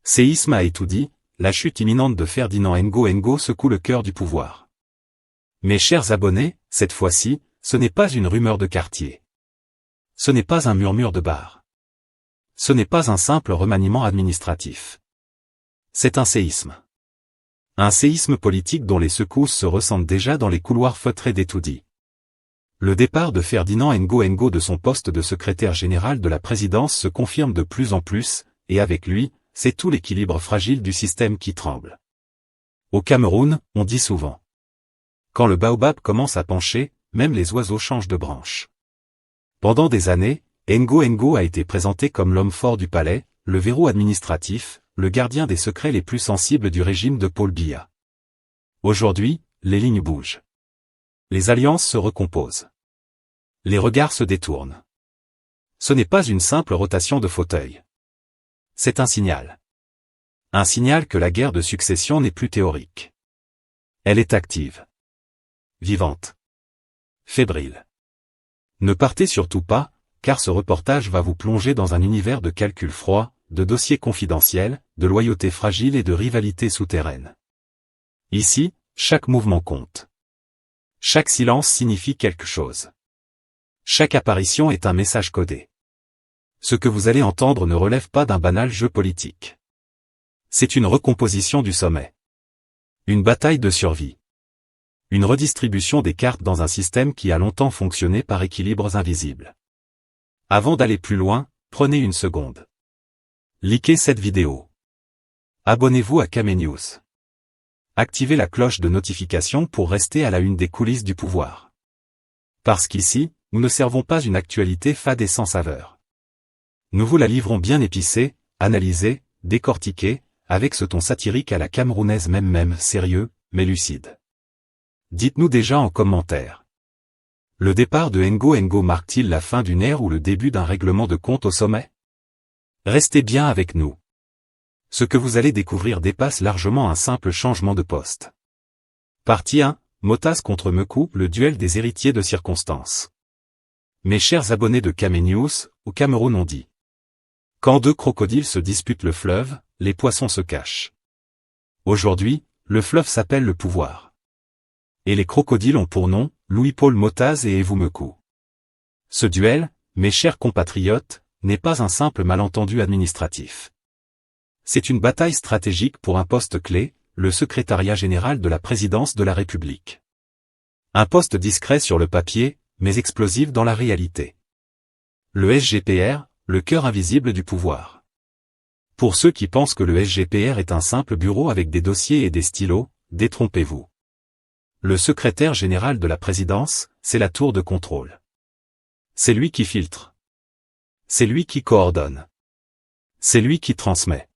Séisme à Etoudi, la chute imminente de Ferdinand Ngo secoue le cœur du pouvoir. Mes chers abonnés, cette fois-ci, ce n'est pas une rumeur de quartier. Ce n'est pas un murmure de bar. Ce n'est pas un simple remaniement administratif. C'est un séisme. Un séisme politique dont les secousses se ressentent déjà dans les couloirs feutrés d'Etoudi. Le départ de Ferdinand Ngo de son poste de secrétaire général de la présidence se confirme de plus en plus, et avec lui, c'est tout l'équilibre fragile du système qui tremble. Au Cameroun, on dit souvent. Quand le baobab commence à pencher, même les oiseaux changent de branche. Pendant des années, Ngo a été présenté comme l'homme fort du palais, le verrou administratif, le gardien des secrets les plus sensibles du régime de Paul Biya. Aujourd'hui, les lignes bougent. Les alliances se recomposent. Les regards se détournent. Ce n'est pas une simple rotation de fauteuils. C'est un signal. Un signal que la guerre de succession n'est plus théorique. Elle est active. Vivante. Fébrile. Ne partez surtout pas, car ce reportage va vous plonger dans un univers de calculs froids, de dossiers confidentiels, de loyauté fragile et de rivalité souterraine. Ici, chaque mouvement compte. Chaque silence signifie quelque chose. Chaque apparition est un message codé. Ce que vous allez entendre ne relève pas d'un banal jeu politique. C'est une recomposition du sommet. Une bataille de survie. Une redistribution des cartes dans un système qui a longtemps fonctionné par équilibres invisibles. Avant d'aller plus loin, prenez une seconde. Likez cette vidéo. Abonnez-vous à Kame News. Activez la cloche de notification pour rester à la une des coulisses du pouvoir. Parce qu'ici, nous ne servons pas une actualité fade et sans saveur. Nous vous la livrons bien épicée, analysée, décortiquée, avec ce ton satirique à la camerounaise même sérieux, mais lucide. Dites-nous déjà en commentaire. Le départ de Ngo marque-t-il la fin d'une ère ou le début d'un règlement de compte au sommet? Restez bien avec nous. Ce que vous allez découvrir dépasse largement un simple changement de poste. Partie 1, Motaz contre Mekou, le duel des héritiers de circonstance. Mes chers abonnés de Kame News, au Cameroun on dit. Quand deux crocodiles se disputent le fleuve, les poissons se cachent. Aujourd'hui, le fleuve s'appelle le pouvoir. Et les crocodiles ont pour nom, Louis-Paul Motaz et Evou Mekou. Ce duel, mes chers compatriotes, n'est pas un simple malentendu administratif. C'est une bataille stratégique pour un poste clé, le secrétariat général de la présidence de la République. Un poste discret sur le papier, mais explosif dans la réalité. Le SGPR, le cœur invisible du pouvoir. Pour ceux qui pensent que le SGPR est un simple bureau avec des dossiers et des stylos, détrompez-vous. Le secrétaire général de la présidence, c'est la tour de contrôle. C'est lui qui filtre. C'est lui qui coordonne. C'est lui qui transmet.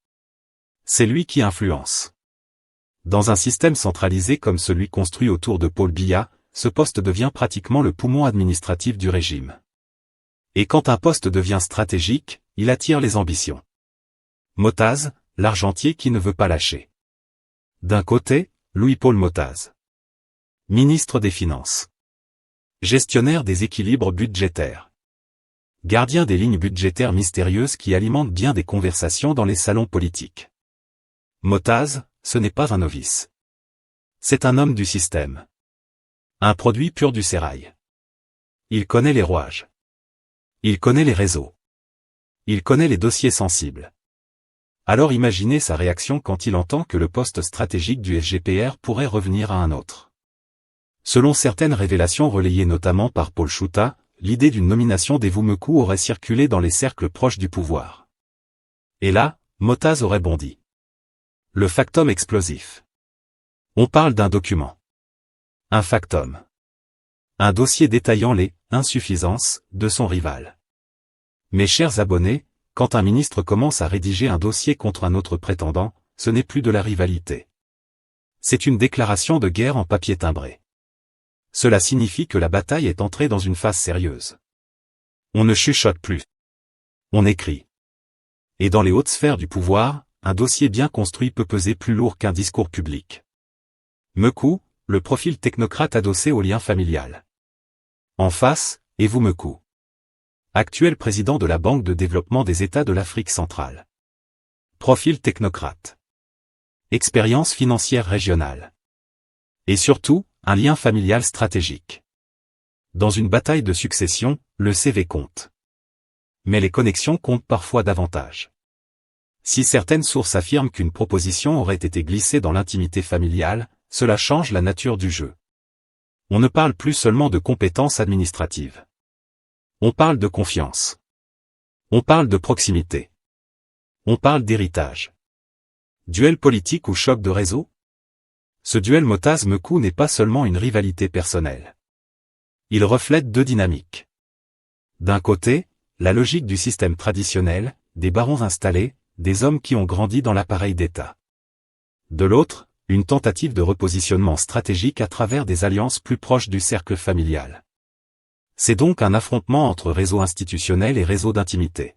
C'est lui qui influence. Dans un système centralisé comme celui construit autour de Paul Biya, ce poste devient pratiquement le poumon administratif du régime. Et quand un poste devient stratégique, il attire les ambitions. Motaz, l'argentier qui ne veut pas lâcher. D'un côté, Louis-Paul Motaz. Ministre des Finances. Gestionnaire des équilibres budgétaires. Gardien des lignes budgétaires mystérieuses qui alimentent bien des conversations dans les salons politiques. Motaz, ce n'est pas un novice. C'est un homme du système. Un produit pur du sérail. Il connaît les rouages. Il connaît les réseaux. Il connaît les dossiers sensibles. Alors imaginez sa réaction quand il entend que le poste stratégique du SGPR pourrait revenir à un autre. Selon certaines révélations relayées notamment par Paul Chouta, l'idée d'une nomination d'Evou Mekou aurait circulé dans les cercles proches du pouvoir. Et là, Motaz aurait bondi. Le factum explosif. On parle d'un document. Un factum. Un dossier détaillant les insuffisances de son rival. Mes chers abonnés, quand un ministre commence à rédiger un dossier contre un autre prétendant, ce n'est plus de la rivalité. C'est une déclaration de guerre en papier timbré. Cela signifie que la bataille est entrée dans une phase sérieuse. On ne chuchote plus. On écrit. Et dans les hautes sphères du pouvoir, un dossier bien construit peut peser plus lourd qu'un discours public. Mekou, le profil technocrate adossé au lien familial. En face, Evou Mekou. Actuel président de la Banque de développement des États de l'Afrique centrale. Profil technocrate. Expérience financière régionale. Et surtout, un lien familial stratégique. Dans une bataille de succession, le CV compte. Mais les connexions comptent parfois davantage. Si certaines sources affirment qu'une proposition aurait été glissée dans l'intimité familiale, cela change la nature du jeu. On ne parle plus seulement de compétences administratives. On parle de confiance. On parle de proximité. On parle d'héritage. Duel politique ou choc de réseau? Ce duel Motaz-Mekou n'est pas seulement une rivalité personnelle. Il reflète deux dynamiques. D'un côté, la logique du système traditionnel, des barons installés, des hommes qui ont grandi dans l'appareil d'État. De l'autre, une tentative de repositionnement stratégique à travers des alliances plus proches du cercle familial. C'est donc un affrontement entre réseau institutionnel et réseau d'intimité.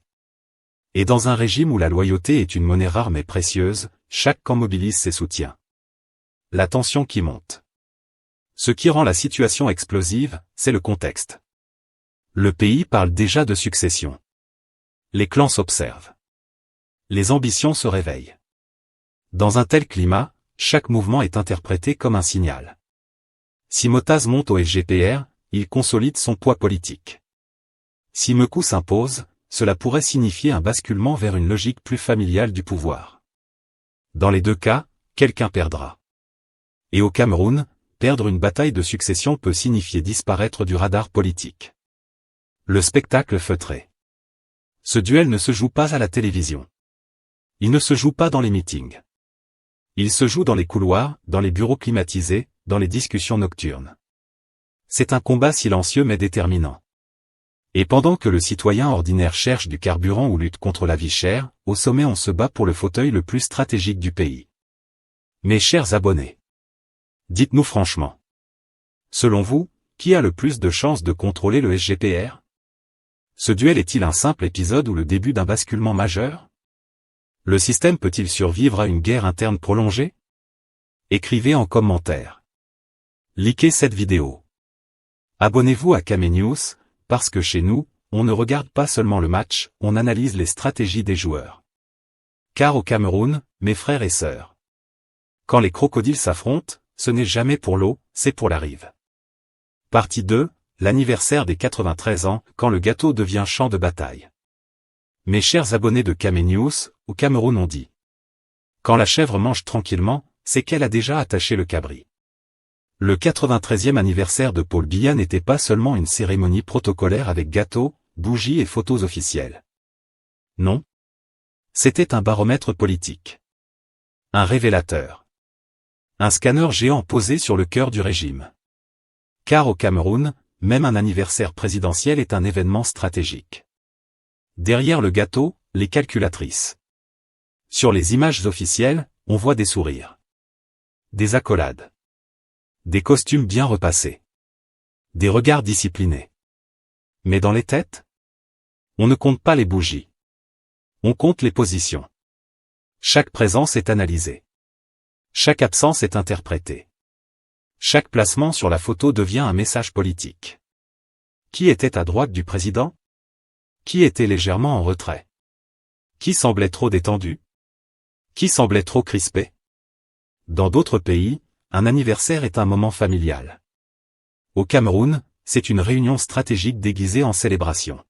Et dans un régime où la loyauté est une monnaie rare mais précieuse, chaque camp mobilise ses soutiens. La tension qui monte. Ce qui rend la situation explosive, c'est le contexte. Le pays parle déjà de succession. Les clans s'observent. Les ambitions se réveillent. Dans un tel climat, chaque mouvement est interprété comme un signal. Si Motaz monte au SGPR, il consolide son poids politique. Si Mekou s'impose, cela pourrait signifier un basculement vers une logique plus familiale du pouvoir. Dans les deux cas, quelqu'un perdra. Et au Cameroun, perdre une bataille de succession peut signifier disparaître du radar politique. Le spectacle feutré. Ce duel ne se joue pas à la télévision. Il ne se joue pas dans les meetings. Il se joue dans les couloirs, dans les bureaux climatisés, dans les discussions nocturnes. C'est un combat silencieux mais déterminant. Et pendant que le citoyen ordinaire cherche du carburant ou lutte contre la vie chère, au sommet on se bat pour le fauteuil le plus stratégique du pays. Mes chers abonnés, dites-nous franchement. Selon vous, qui a le plus de chances de contrôler le SGPR? Ce duel est-il un simple épisode ou le début d'un basculement majeur? Le système peut-il survivre à une guerre interne prolongée? Écrivez en commentaire. Likez cette vidéo. Abonnez-vous à Kamé News, parce que chez nous, on ne regarde pas seulement le match, on analyse les stratégies des joueurs. Car au Cameroun, mes frères et sœurs, quand les crocodiles s'affrontent, ce n'est jamais pour l'eau, c'est pour la rive. Partie 2, l'anniversaire des 93 ans, quand le gâteau devient champ de bataille. Mes chers abonnés de Kamé News, au Cameroun on dit. Quand la chèvre mange tranquillement, c'est qu'elle a déjà attaché le cabri. Le 93e anniversaire de Paul Biya n'était pas seulement une cérémonie protocolaire avec gâteau, bougies et photos officielles. Non. C'était un baromètre politique. Un révélateur. Un scanner géant posé sur le cœur du régime. Car au Cameroun, même un anniversaire présidentiel est un événement stratégique. Derrière le gâteau, les calculatrices. Sur les images officielles, on voit des sourires. Des accolades. Des costumes bien repassés. Des regards disciplinés. Mais dans les têtes? On ne compte pas les bougies. On compte les positions. Chaque présence est analysée. Chaque absence est interprétée. Chaque placement sur la photo devient un message politique. Qui était à droite du président? Qui était légèrement en retrait? Qui semblait trop détendu? Qui semblait trop crispé? Dans d'autres pays, un anniversaire est un moment familial. Au Cameroun, c'est une réunion stratégique déguisée en célébration.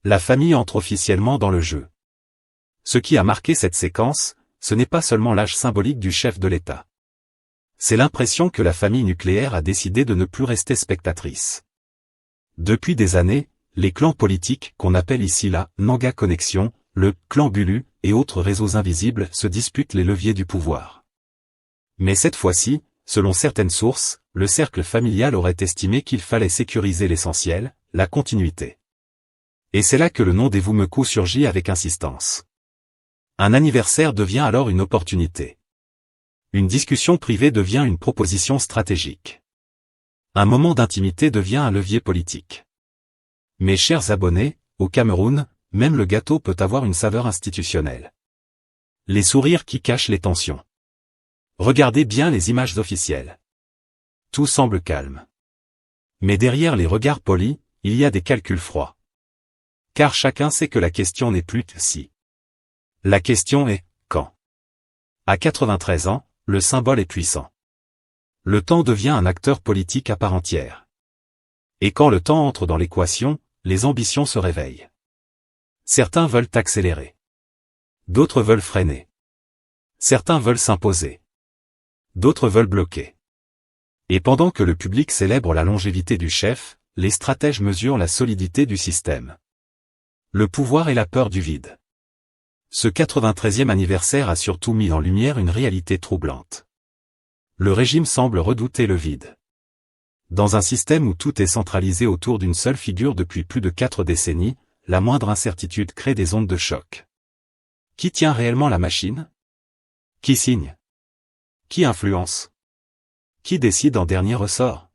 La famille entre officiellement dans le jeu. Ce qui a marqué cette séquence, ce n'est pas seulement l'âge symbolique du chef de l'État. C'est l'impression que la famille nucléaire a décidé de ne plus rester spectatrice. Depuis des années, les clans politiques, qu'on appelle ici la Nanga Connexion, le clan Bulu, et autres réseaux invisibles se disputent les leviers du pouvoir. Mais cette fois-ci, selon certaines sources, le cercle familial aurait estimé qu'il fallait sécuriser l'essentiel, la continuité. Et c'est là que le nom des Mekou surgit avec insistance. Un anniversaire devient alors une opportunité. Une discussion privée devient une proposition stratégique. Un moment d'intimité devient un levier politique. Mes chers abonnés, au Cameroun, même le gâteau peut avoir une saveur institutionnelle. Les sourires qui cachent les tensions. Regardez bien les images officielles. Tout semble calme. Mais derrière les regards polis, il y a des calculs froids. Car chacun sait que la question n'est plus « si ». La question est À 93 ans, le symbole est puissant. Le temps devient un acteur politique à part entière. Et quand le temps entre dans l'équation, les ambitions se réveillent. Certains veulent accélérer. D'autres veulent freiner. Certains veulent s'imposer. D'autres veulent bloquer. Et pendant que le public célèbre la longévité du chef, les stratèges mesurent la solidité du système. Le pouvoir et la peur du vide. Ce 93e anniversaire a surtout mis en lumière une réalité troublante. Le régime semble redouter le vide. Dans un système où tout est centralisé autour d'une seule figure depuis plus de 4 décennies, la moindre incertitude crée des ondes de choc. Qui tient réellement la machine? Qui signe? Qui influence? Qui décide en dernier ressort?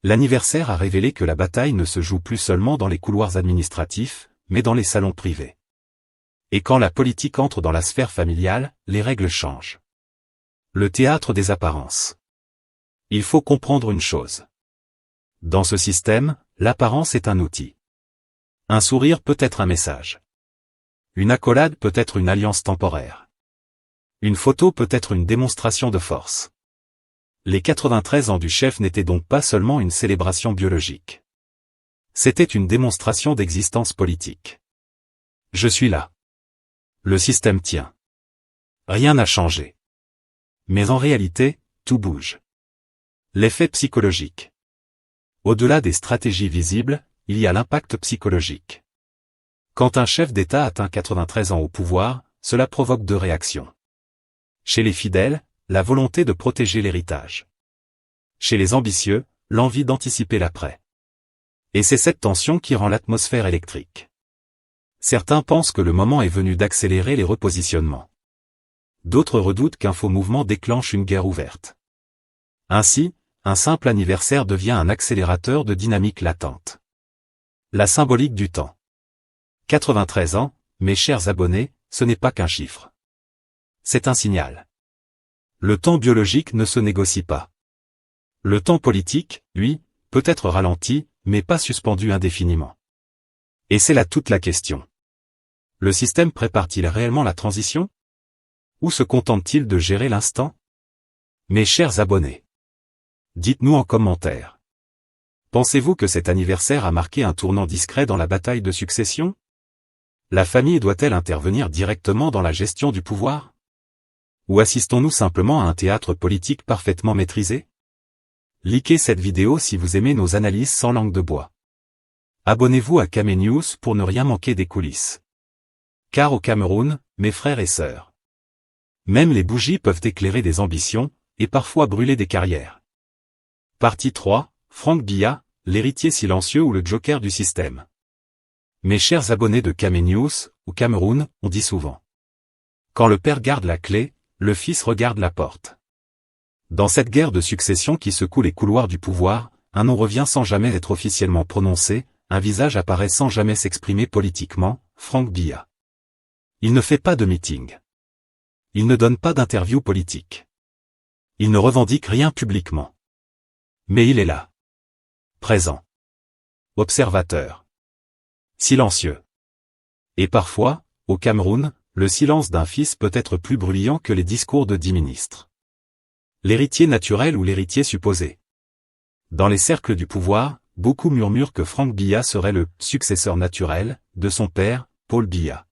L'anniversaire a révélé que la bataille ne se joue plus seulement dans les couloirs administratifs, mais dans les salons privés. Et quand la politique entre dans la sphère familiale, les règles changent. Le théâtre des apparences. Il faut comprendre une chose. Dans ce système, l'apparence est un outil. Un sourire peut être un message. Une accolade peut être une alliance temporaire. Une photo peut être une démonstration de force. Les 93 ans du chef n'étaient donc pas seulement une célébration biologique. C'était une démonstration d'existence politique. Je suis là. Le système tient. Rien n'a changé. Mais en réalité, tout bouge. L'effet psychologique. Au-delà des stratégies visibles, il y a l'impact psychologique. Quand un chef d'État atteint 93 ans au pouvoir, cela provoque 2 réactions. Chez les fidèles, la volonté de protéger l'héritage. Chez les ambitieux, l'envie d'anticiper l'après. Et c'est cette tension qui rend l'atmosphère électrique. Certains pensent que le moment est venu d'accélérer les repositionnements. D'autres redoutent qu'un faux mouvement déclenche une guerre ouverte. Ainsi, un simple anniversaire devient un accélérateur de dynamique latente. La symbolique du temps. 93 ans, mes chers abonnés, ce n'est pas qu'un chiffre. C'est un signal. Le temps biologique ne se négocie pas. Le temps politique, lui, peut être ralenti, mais pas suspendu indéfiniment. Et c'est là toute la question. Le système prépare-t-il réellement la transition? Ou se contente-t-il de gérer l'instant? Mes chers abonnés, dites-nous en commentaire. Pensez-vous que cet anniversaire a marqué un tournant discret dans la bataille de succession? La famille doit-elle intervenir directement dans la gestion du pouvoir? Ou assistons-nous simplement à un théâtre politique parfaitement maîtrisé? Likez cette vidéo si vous aimez nos analyses sans langue de bois. Abonnez-vous à Kamé News pour ne rien manquer des coulisses. Car au Cameroun, mes frères et sœurs, même les bougies peuvent éclairer des ambitions, et parfois brûler des carrières. Partie 3, Franck Biya, l'héritier silencieux ou le joker du système. Mes chers abonnés de Kamé News, au Cameroun, on dit souvent: quand le père garde la clé, le fils regarde la porte. Dans cette guerre de succession qui secoue les couloirs du pouvoir, un nom revient sans jamais être officiellement prononcé, un visage apparaît sans jamais s'exprimer politiquement, Franck Biya. Il ne fait pas de meeting. Il ne donne pas d'interview politique. Il ne revendique rien publiquement. Mais il est là. Présent. Observateur. Silencieux. Et parfois, au Cameroun, le silence d'un fils peut être plus bruyant que les discours de 10 ministres. L'héritier naturel ou l'héritier supposé. Dans les cercles du pouvoir, beaucoup murmurent que Franck Biya serait le successeur naturel de son père, Paul Biya.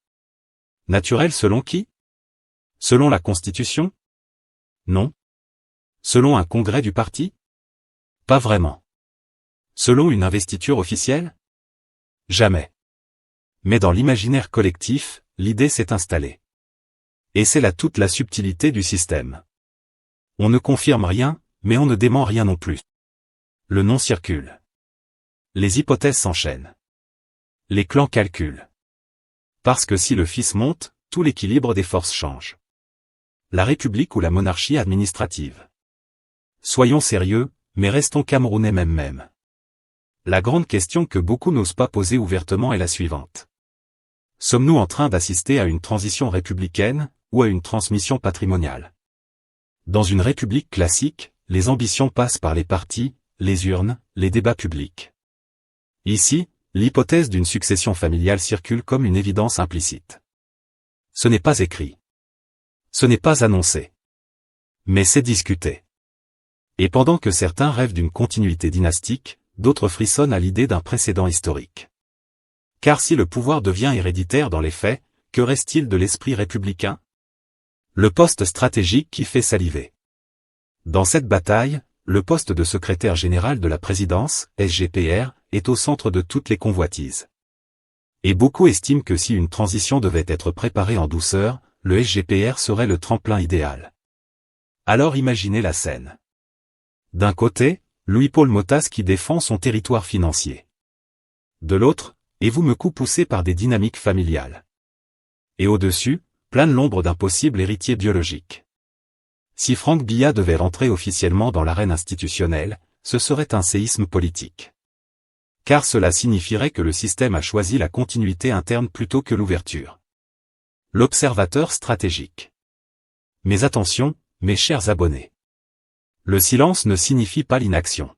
Naturel selon qui? Selon la Constitution? Non. Selon un congrès du parti? Pas vraiment. Selon une investiture officielle? Jamais. Mais dans l'imaginaire collectif, l'idée s'est installée. Et c'est là toute la subtilité du système. On ne confirme rien, mais on ne dément rien non plus. Le nom circule. Les hypothèses s'enchaînent. Les clans calculent. Parce que si le fils monte, tout l'équilibre des forces change. La République ou la monarchie administrative. Soyons sérieux, mais restons camerounais même. La grande question que beaucoup n'osent pas poser ouvertement est la suivante. Sommes-nous en train d'assister à une transition républicaine, ou à une transmission patrimoniale? Dans une république classique, les ambitions passent par les partis, les urnes, les débats publics. Ici, l'hypothèse d'une succession familiale circule comme une évidence implicite. Ce n'est pas écrit. Ce n'est pas annoncé. Mais c'est discuté. Et pendant que certains rêvent d'une continuité dynastique, d'autres frissonnent à l'idée d'un précédent historique. Car si le pouvoir devient héréditaire dans les faits, que reste-t-il de l'esprit républicain? Le poste stratégique qui fait saliver. Dans cette bataille, le poste de secrétaire général de la présidence, SGPR, est au centre de toutes les convoitises. Et beaucoup estiment que si une transition devait être préparée en douceur, le SGPR serait le tremplin idéal. Alors imaginez la scène. D'un côté, Louis-Paul Mottas qui défend son territoire financier. De l'autre, et vous me coups poussés par des dynamiques familiales. Et au-dessus, plane l'ombre d'un possible héritier biologique. Si Franck Biya devait rentrer officiellement dans l'arène institutionnelle, ce serait un séisme politique. Car cela signifierait que le système a choisi la continuité interne plutôt que l'ouverture. L'observateur stratégique. Mais attention, mes chers abonnés. Le silence ne signifie pas l'inaction.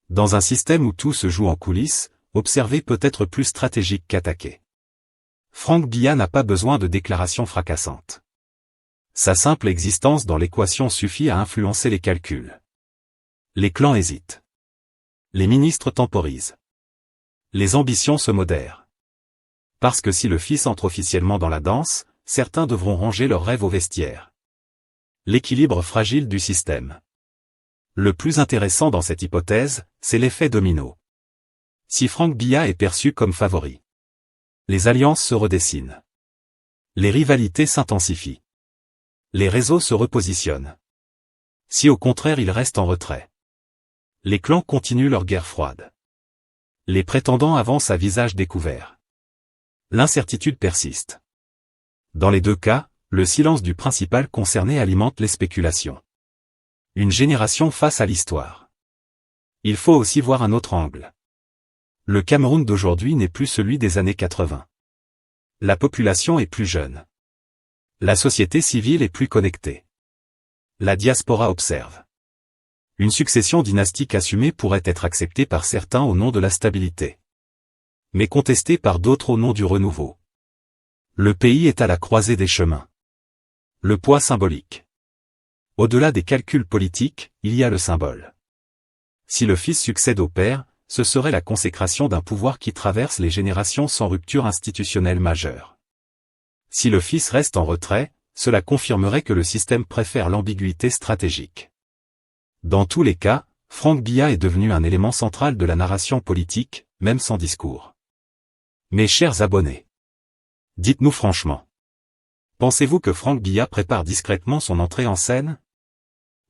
Dans un système où tout se joue en coulisses, observer peut être plus stratégique qu'attaquer. Franck Biya n'a pas besoin de déclarations fracassantes. Sa simple existence dans l'équation suffit à influencer les calculs. Les clans hésitent. Les ministres temporisent. Les ambitions se modèrent. Parce que si le fils entre officiellement dans la danse, certains devront ranger leurs rêves au vestiaire. L'équilibre fragile du système. Le plus intéressant dans cette hypothèse, c'est l'effet domino. Si Franck Biya est perçu comme favori, les alliances se redessinent. Les rivalités s'intensifient. Les réseaux se repositionnent. Si au contraire il reste en retrait, les clans continuent leur guerre froide. Les prétendants avancent à visage découvert. L'incertitude persiste. Dans les deux cas, le silence du principal concerné alimente les spéculations. Une génération face à l'histoire. Il faut aussi voir un autre angle. Le Cameroun d'aujourd'hui n'est plus celui des années 80. La population est plus jeune. La société civile est plus connectée. La diaspora observe. Une succession dynastique assumée pourrait être acceptée par certains au nom de la stabilité, mais contestée par d'autres au nom du renouveau. Le pays est à la croisée des chemins. Le poids symbolique. Au-delà des calculs politiques, il y a le symbole. Si le fils succède au père, ce serait la consécration d'un pouvoir qui traverse les générations sans rupture institutionnelle majeure. Si le fils reste en retrait, cela confirmerait que le système préfère l'ambiguïté stratégique. Dans tous les cas, Franck Biya est devenu un élément central de la narration politique, même sans discours. Mes chers abonnés, dites-nous franchement. Pensez-vous que Franck Biya prépare discrètement son entrée en scène?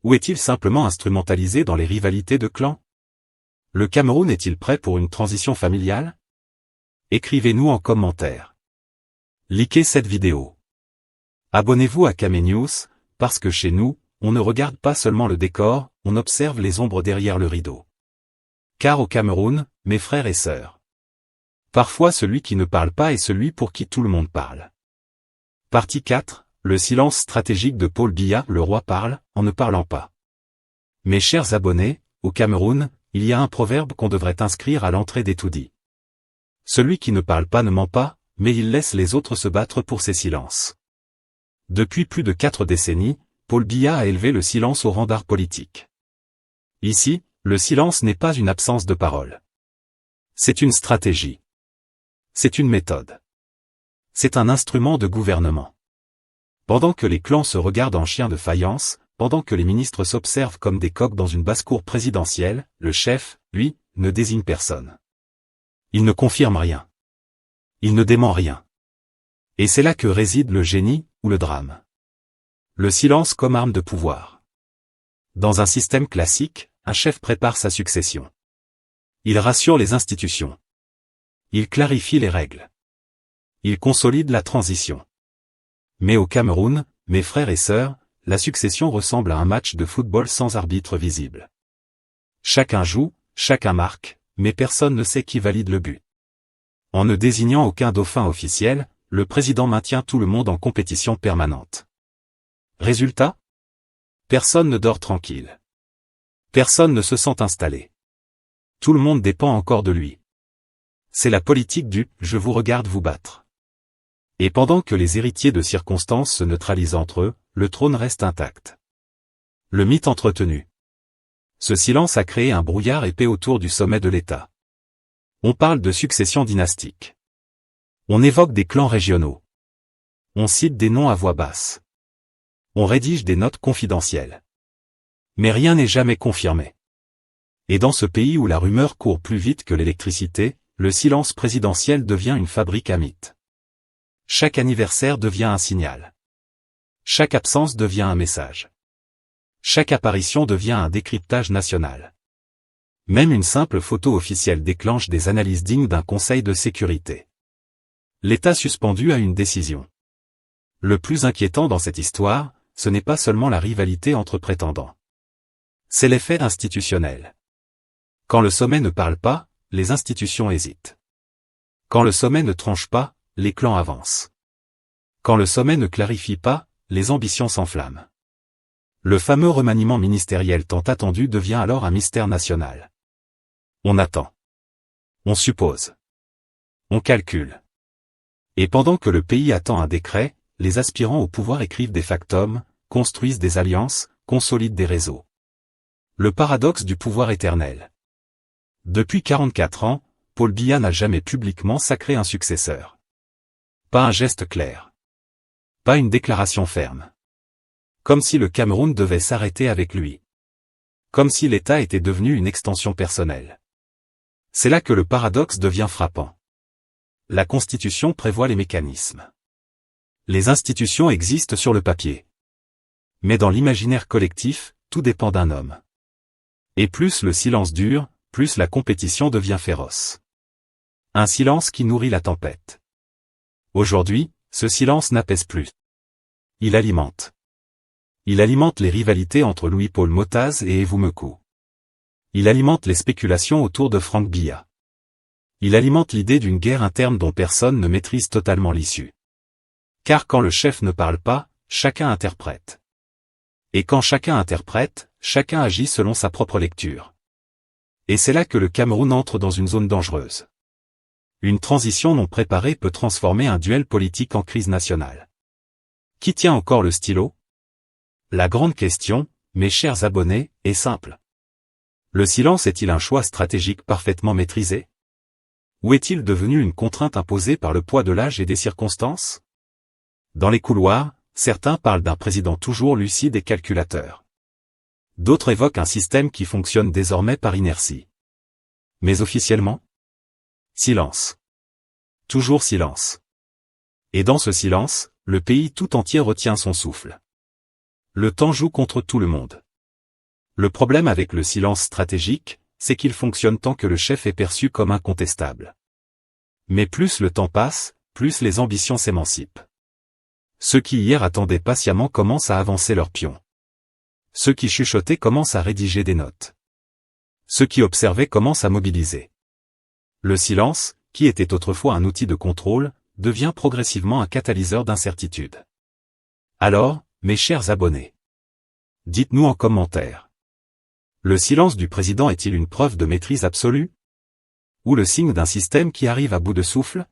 Ou est-il simplement instrumentalisé dans les rivalités de clans? Le Cameroun est-il prêt pour une transition familiale? Écrivez-nous en commentaire. Likez cette vidéo. Abonnez-vous à Kamé News, parce que chez nous, on ne regarde pas seulement le décor, on observe les ombres derrière le rideau. Car au Cameroun, mes frères et sœurs, parfois celui qui ne parle pas est celui pour qui tout le monde parle. Partie 4, le silence stratégique de Paul Biya. Le roi parle, en ne parlant pas. Mes chers abonnés, au Cameroun, il y a un proverbe qu'on devrait inscrire à l'entrée des tout-dits. Celui qui ne parle pas ne ment pas, mais il laisse les autres se battre pour ses silences. Depuis plus de 4 décennies, Paul Biya a élevé le silence au rang d'art politique. Ici, le silence n'est pas une absence de parole. C'est une stratégie. C'est une méthode. C'est un instrument de gouvernement. Pendant que les clans se regardent en chiens de faïence, pendant que les ministres s'observent comme des coqs dans une basse-cour présidentielle, le chef, lui, ne désigne personne. Il ne confirme rien. Il ne dément rien. Et c'est là que réside le génie, ou le drame. Le silence comme arme de pouvoir. Dans un système classique, un chef prépare sa succession. Il rassure les institutions. Il clarifie les règles. Il consolide la transition. Mais au Cameroun, mes frères et sœurs, la succession ressemble à un match de football sans arbitre visible. Chacun joue, chacun marque, mais personne ne sait qui valide le but. En ne désignant aucun dauphin officiel, le président maintient tout le monde en compétition permanente. Résultat? Personne ne dort tranquille. Personne ne se sent installé. Tout le monde dépend encore de lui. C'est la politique du « je vous regarde vous battre ». Et pendant que les héritiers de circonstances se neutralisent entre eux, le trône reste intact. Le mythe entretenu. Ce silence a créé un brouillard épais autour du sommet de l'État. On parle de succession dynastique. On évoque des clans régionaux. On cite des noms à voix basse. On rédige des notes confidentielles. Mais rien n'est jamais confirmé. Et dans ce pays où la rumeur court plus vite que l'électricité, le silence présidentiel devient une fabrique à mythes. Chaque anniversaire devient un signal. Chaque absence devient un message. Chaque apparition devient un décryptage national. Même une simple photo officielle déclenche des analyses dignes d'un conseil de sécurité. L'État suspendu a une décision. Le plus inquiétant dans cette histoire, ce n'est pas seulement la rivalité entre prétendants. C'est l'effet institutionnel. Quand le sommet ne parle pas, les institutions hésitent. Quand le sommet ne tranche pas, les clans avancent. Quand le sommet ne clarifie pas, les ambitions s'enflamment. Le fameux remaniement ministériel tant attendu devient alors un mystère national. On attend. On suppose. On calcule. Et pendant que le pays attend un décret, les aspirants au pouvoir écrivent des factums, construisent des alliances, consolident des réseaux. Le paradoxe du pouvoir éternel. Depuis 44 ans, Paul Biya n'a jamais publiquement sacré un successeur. Pas un geste clair. Pas une déclaration ferme. Comme si le Cameroun devait s'arrêter avec lui. Comme si l'État était devenu une extension personnelle. C'est là que le paradoxe devient frappant. La Constitution prévoit les mécanismes. Les institutions existent sur le papier. Mais dans l'imaginaire collectif, tout dépend d'un homme. Et plus le silence dure, plus la compétition devient féroce. Un silence qui nourrit la tempête. Aujourd'hui, ce silence n'apaise plus. Il alimente. Il alimente les rivalités entre Louis-Paul Motaz et Evou Mekou. Il alimente les spéculations autour de Franck Biya. Il alimente l'idée d'une guerre interne dont personne ne maîtrise totalement l'issue. Car quand le chef ne parle pas, chacun interprète. Et quand chacun interprète, chacun agit selon sa propre lecture. Et c'est là que le Cameroun entre dans une zone dangereuse. Une transition non préparée peut transformer un duel politique en crise nationale. Qui tient encore le stylo? La grande question, mes chers abonnés, est simple. Le silence est-il un choix stratégique parfaitement maîtrisé? Ou est-il devenu une contrainte imposée par le poids de l'âge et des circonstances? Dans les couloirs, certains parlent d'un président toujours lucide et calculateur. D'autres évoquent un système qui fonctionne désormais par inertie. Mais officiellement? Silence. Toujours silence. Et dans ce silence, le pays tout entier retient son souffle. Le temps joue contre tout le monde. Le problème avec le silence stratégique, c'est qu'il fonctionne tant que le chef est perçu comme incontestable. Mais plus le temps passe, plus les ambitions s'émancipent. Ceux qui hier attendaient patiemment commencent à avancer leurs pions. Ceux qui chuchotaient commencent à rédiger des notes. Ceux qui observaient commencent à mobiliser. Le silence, qui était autrefois un outil de contrôle, devient progressivement un catalyseur d'incertitude. Alors, mes chers abonnés, dites-nous en commentaire. Le silence du président est-il une preuve de maîtrise absolue? Ou le signe d'un système qui arrive à bout de souffle?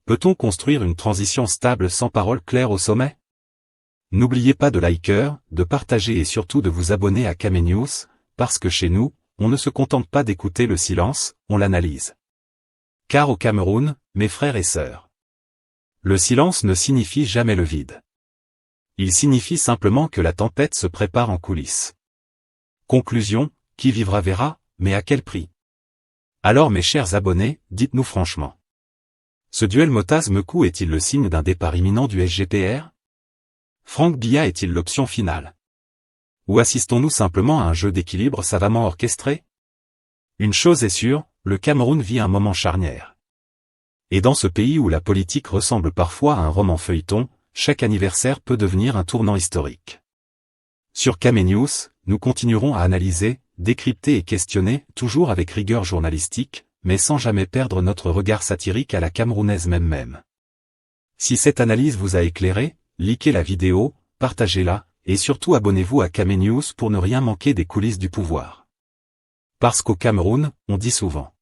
Peut-on construire une transition stable sans parole claire au sommet? N'oubliez pas de liker, de partager et surtout de vous abonner à Kame News, parce que chez nous, on ne se contente pas d'écouter le silence, on l'analyse. Car au Cameroun, mes frères et sœurs, le silence ne signifie jamais le vide. Il signifie simplement que la tempête se prépare en coulisses. Conclusion, qui vivra verra, mais à quel prix? Alors mes chers abonnés, dites-nous franchement. Ce duel Motaz-Mekou est-il le signe d'un départ imminent du SGPR? Franck Biya est-il l'option finale? Ou assistons-nous simplement à un jeu d'équilibre savamment orchestré? Une chose est sûre, le Cameroun vit un moment charnière. Et dans ce pays où la politique ressemble parfois à un roman feuilleton, chaque anniversaire peut devenir un tournant historique. Sur Kame News, nous continuerons à analyser, décrypter et questionner, toujours avec rigueur journalistique, mais sans jamais perdre notre regard satirique à la camerounaise même. Si cette analyse vous a éclairé, likez la vidéo, partagez-la, et surtout abonnez-vous à Kame News pour ne rien manquer des coulisses du pouvoir. Parce qu'au Cameroun, on dit souvent.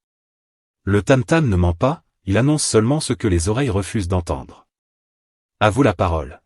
Le tam-tam ne ment pas, il annonce seulement ce que les oreilles refusent d'entendre. À vous la parole.